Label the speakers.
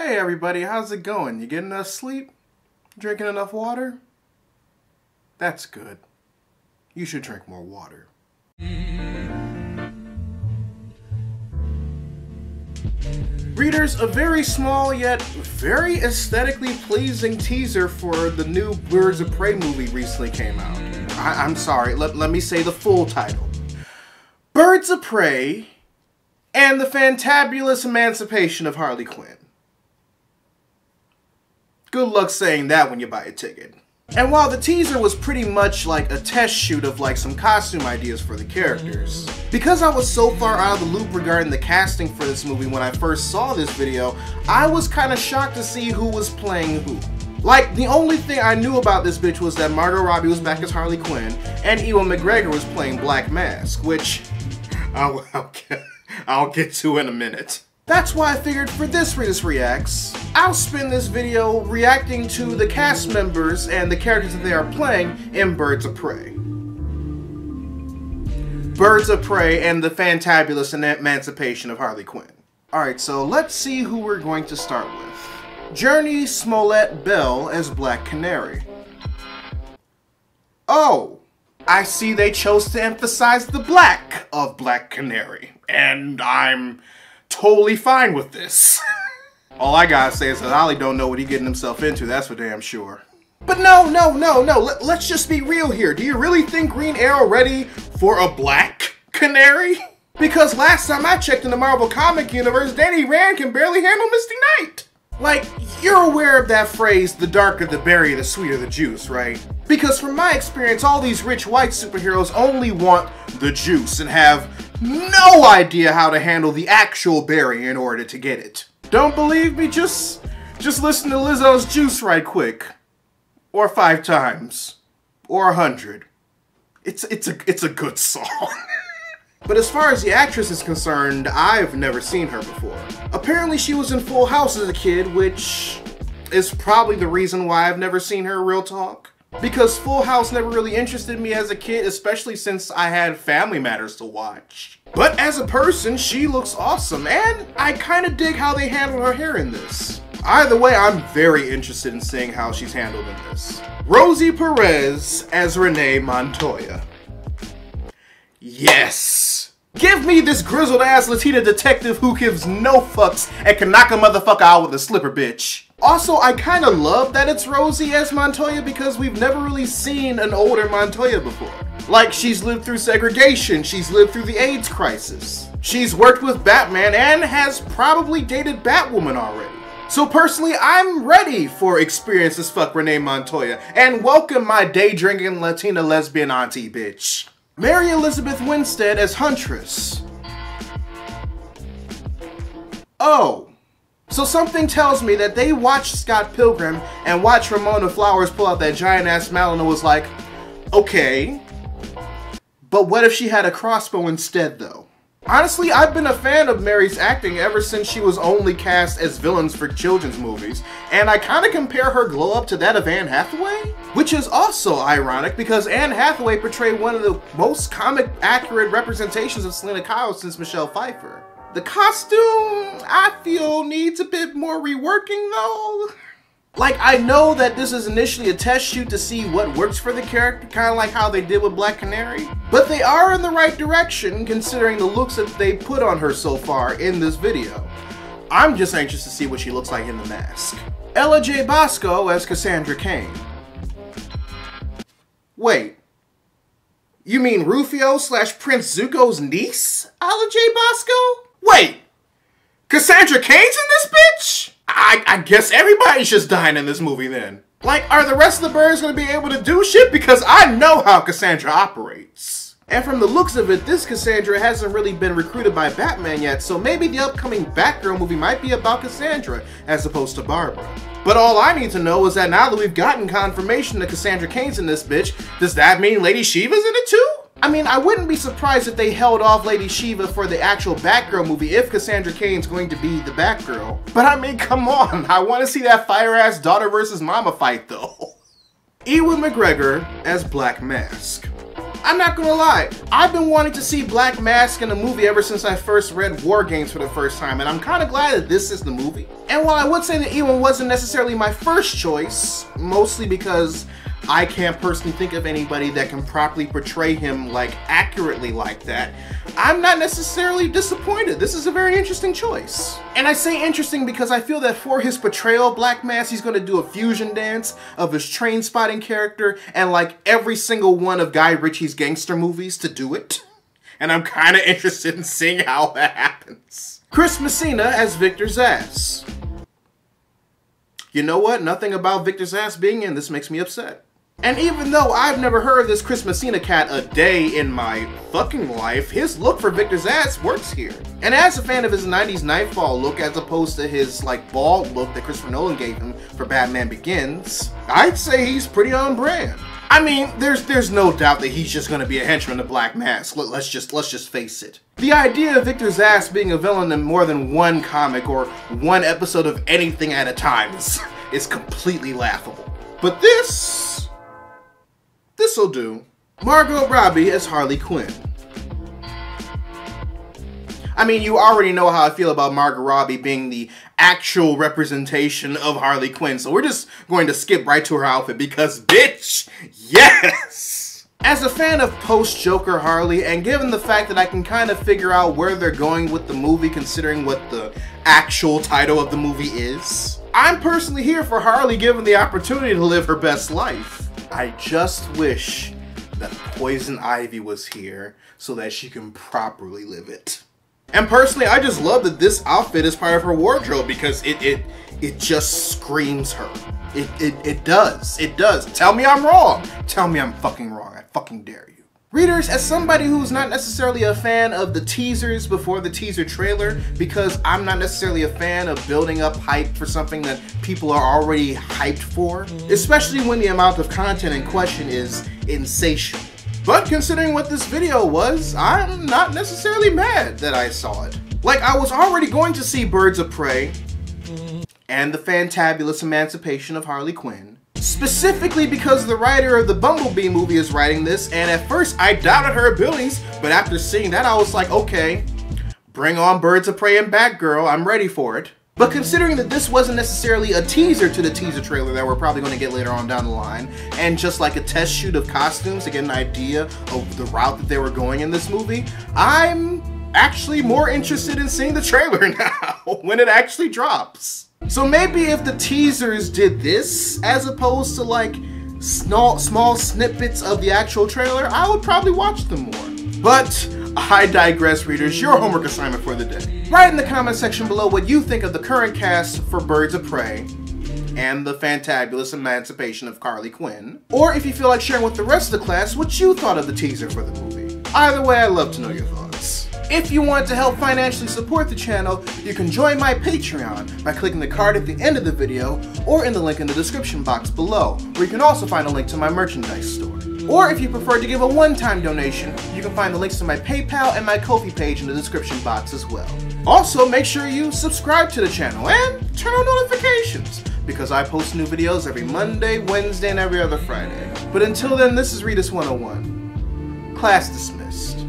Speaker 1: Hey everybody, how's it going? You getting enough sleep? Drinking enough water? That's good. You should drink more water. Readers, a very small yet very aesthetically pleasing teaser for the new Birds of Prey movie recently came out. I'm sorry, let me say the full title. Birds of Prey and the Fantabulous Emancipation of Harley Quinn. Good luck saying that when you buy a ticket. And while the teaser was pretty much like a test shoot of like some costume ideas for the characters, because I was so far out of the loop regarding the casting for this movie when I first saw this video, I was kind of shocked to see who was playing who. Like, the only thing I knew about this bitch was that Margot Robbie was back as Harley Quinn, and Ewan McGregor was playing Black Mask, which I'll get to in a minute. That's why I figured for this Readus Reacts, I'll spend this video reacting to the cast members and the characters that they are playing in Birds of Prey. Birds of Prey and the Fantabulous Emancipation of Harley Quinn. Alright, so let's see who we're going to start with. Journey Smollett-Bell as Black Canary. Oh, I see they chose to emphasize the black of Black Canary, and I'm totally fine with this. All I gotta say is that Ollie don't know what he's getting himself into, that's for damn sure. But no, let's just be real here. Do you really think Green Arrow ready for a Black Canary? Because last time I checked in the Marvel comic universe, Danny Rand can barely handle Misty Knight. Like, you're aware of that phrase, the darker the berry, the sweeter the juice, right? Because from my experience, all these rich white superheroes only want the juice and have no idea how to handle the actual berry in order to get it. Don't believe me? Just listen to Lizzo's Juice right quick. Or 5 times. Or 100. It's a good song. But as far as the actress is concerned, I've never seen her before. Apparently she was in Full House as a kid, which is probably the reason why I've never seen her, real talk. Because Full House never really interested me as a kid, especially since I had Family Matters to watch. But as a person, she looks awesome, and I kinda dig how they handle her hair in this. Either way, I'm very interested in seeing how she's handled in this. Rosie Perez as Renee Montoya. Yes! Give me this grizzled-ass Latina detective who gives no fucks and can knock a motherfucker out with a slipper, bitch. Also, I kinda love that it's Rosie as Montoya because we've never really seen an older Montoya before. Like, she's lived through segregation, she's lived through the AIDS crisis, she's worked with Batman, and has probably dated Batwoman already. So personally, I'm ready for Experience as Fuck Renee Montoya, and welcome my day-drinking Latina lesbian auntie, bitch. Mary Elizabeth Winstead as Huntress. Oh. So something tells me that they watched Scott Pilgrim and watched Ramona Flowers pull out that giant-ass mallet and was like, okay, but what if she had a crossbow instead, though? Honestly, I've been a fan of Mary's acting ever since she was only cast as villains for children's movies, and I kinda compare her glow-up to that of Anne Hathaway, which is also ironic because Anne Hathaway portrayed one of the most comic-accurate representations of Selina Kyle since Michelle Pfeiffer. The costume, I feel, needs a bit more reworking though. Like, I know that this is initially a test shoot to see what works for the character, kind of like how they did with Black Canary, but they are in the right direction considering the looks that they put on her so far in this video. I'm just anxious to see what she looks like in the mask. Elegy Bosco as Cassandra Cain. Wait, you mean Rufio / Prince Zuko's niece, Elegy Bosco? Wait, Cassandra Cain's in this bitch? I guess everybody's just dying in this movie then. Like, are the rest of the birds gonna be able to do shit? Because I know how Cassandra operates. And from the looks of it, this Cassandra hasn't really been recruited by Batman yet, so maybe the upcoming Batgirl movie might be about Cassandra as opposed to Barbara. But all I need to know is that now that we've gotten confirmation that Cassandra Cain's in this bitch, does that mean Lady Shiva's in it too? I mean, I wouldn't be surprised if they held off Lady Shiva for the actual Batgirl movie if Cassandra Cain's going to be the Batgirl. But I mean, come on, I want to see that fire-ass daughter versus mama fight though. Ewan McGregor as Black Mask. I'm not gonna lie, I've been wanting to see Black Mask in a movie ever since I first read War Games for the first time, and I'm kind of glad that this is the movie. And while I would say that Ewan wasn't necessarily my first choice, mostly because I can't personally think of anybody that can properly portray him like accurately like that, I'm not necessarily disappointed. This is a very interesting choice. And I say interesting because I feel that for his portrayal of Black Mask, he's gonna do a fusion dance of his train spotting character and like every single one of Guy Ritchie's gangster movies to do it. And I'm kind of interested in seeing how that happens. Chris Messina as Victor Zsasz. You know what? Nothing about Victor Zsasz being in this makes me upset. And even though I've never heard of this Chris Messina cat a day in my fucking life, his look for Victor Zsasz works here. And as a fan of his 90s Nightfall look as opposed to his like bald look that Christopher Nolan gave him for Batman Begins, I'd say he's pretty on brand. I mean, there's no doubt that he's just gonna be a henchman to Black Mask. Let's just face it. The idea of Victor Zsasz being a villain in more than one comic or one episode of anything at a time is completely laughable. But this'll do. Margot Robbie as Harley Quinn. I mean, you already know how I feel about Margot Robbie being the actual representation of Harley Quinn, so we're just going to skip right to her outfit because, bitch, yes! As a fan of post-Joker Harley, and given the fact that I can kind of figure out where they're going with the movie considering what the actual title of the movie is, I'm personally here for Harley given the opportunity to live her best life. I just wish that Poison Ivy was here so that she can properly live it. And personally, I just love that this outfit is part of her wardrobe because it just screams her. It does. Tell me I'm wrong. Tell me I'm fucking wrong. I fucking dare you. Readers, as somebody who's not necessarily a fan of the teasers before the teaser trailer, because I'm not necessarily a fan of building up hype for something that people are already hyped for, especially when the amount of content in question is insatiable. But considering what this video was, I'm not necessarily mad that I saw it. Like, I was already going to see Birds of Prey and the Fantabulous Emancipation of Harley Quinn, specifically because the writer of the Bumblebee movie is writing this, and at first I doubted her abilities, but after seeing that I was like, okay, bring on Birds of Prey and Batgirl, I'm ready for it. But considering that this wasn't necessarily a teaser to the teaser trailer that we're probably going to get later on down the line, and just like a test shoot of costumes to get an idea of the route that they were going in this movie, I'm actually more interested in seeing the trailer now when it actually drops. So maybe if the teasers did this, as opposed to like small snippets of the actual trailer, I would probably watch them more. But I digress, readers. Your homework assignment for the day. Write in the comment section below what you think of the current cast for Birds of Prey and the Fantabulous Emancipation of Harley Quinn. Or if you feel like sharing with the rest of the class what you thought of the teaser for the movie. Either way, I'd love to know your thoughts. If you want to help financially support the channel, you can join my Patreon by clicking the card at the end of the video or in the link in the description box below, where you can also find a link to my merchandise store. Or if you prefer to give a one-time donation, you can find the links to my PayPal and my Ko-fi page in the description box as well. Also, make sure you subscribe to the channel and turn on notifications, because I post new videos every Monday, Wednesday, and every other Friday. But until then, this is Readus 101. Class dismissed.